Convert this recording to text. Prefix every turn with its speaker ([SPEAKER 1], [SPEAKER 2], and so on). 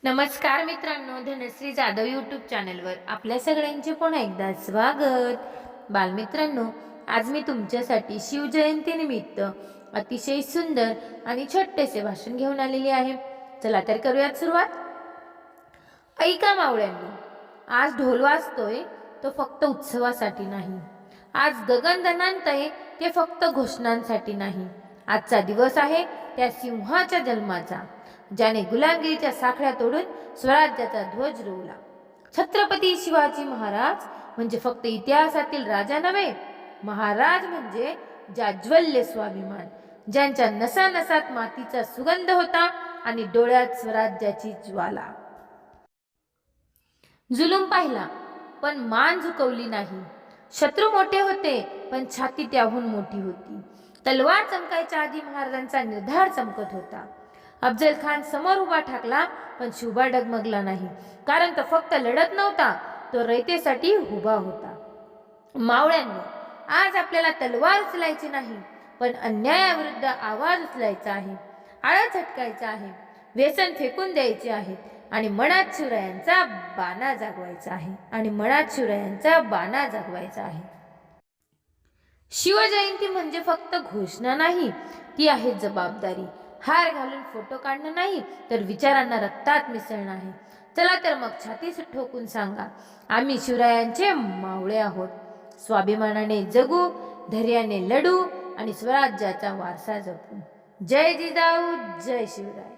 [SPEAKER 1] नमस्कार मित्रांनो, धनश्री जाधव यूट्यूब चॅनलवर आपल्या सगळ्यांचे पुन्हा एकदा स्वागत। बालमित्रांनो, आज मी तुमच्यासाठी शिवजयंतीनिमित्त अतिशय सुंदर आणि छोटेसे भाषण घेऊन आलेली आहे। चला तर करूयात सुरुवात। ऐका मावळ्यांनो, आज ढोल वाजतोय तो फक्त उत्सवासाठी नाही, आज गगन दणाणतंय ते फक्त घोषणांसाठी नाही। आजचा दिवस आहे त्या सिंहाच्या जन्माचा, ज्याने गुलामगिरीच्या साखळ्या तोडून स्वराज्याचा ध्वज रोवला। छत्रपती शिवाजी महाराज म्हणजे फक्त इतिहासातील राजा नव्हे, महाराज म्हणजे जाज्वल्य स्वाभिमान, ज्यांच्या नसानसात मातीचा सुगंध होता आणि डोळ्यात स्वराज्याची ज्वाला। जुलूम पाहिला पण मान झुकवली नाही, शत्रू मोठे होते पण छाती त्याहून मोठी होती। तलवार चमकायच्या आधी महाराजांचा निर्धार चमकत होता। अफजल खान समोर उभा ठाकला पण शुभा डगमगला नाही, कारण तो फक्त लढत नव्हता, तो रयतेसाठी उभा होता। मावळ्यांनो, आज आपल्याला तलवार उचलायची नाही, पण अन्यायाविरुद्ध आवाज उचलायचा आहे, आळा झटकायचा आहे, व्यसन फेकून द्यायचे आहे आणि मनात शिवरायांचा बाणा जागवायचा आहे। शिवजयंती म्हणजे फक्त घोषणा नाही, ती आहे जबाबदारी। हार घालून फोटो काढणं नाही, तर विचारांना रक्तात मिसळणं आहे। चला तर मग छाती ठोकून सांगा, आम्ही शिवरायांचे मावळे आहोत। स्वाभिमानाने जगू, धैर्याने लढू आणि स्वराज्याचा वारसा जपू। जय जिजाऊ, जय शिवराय।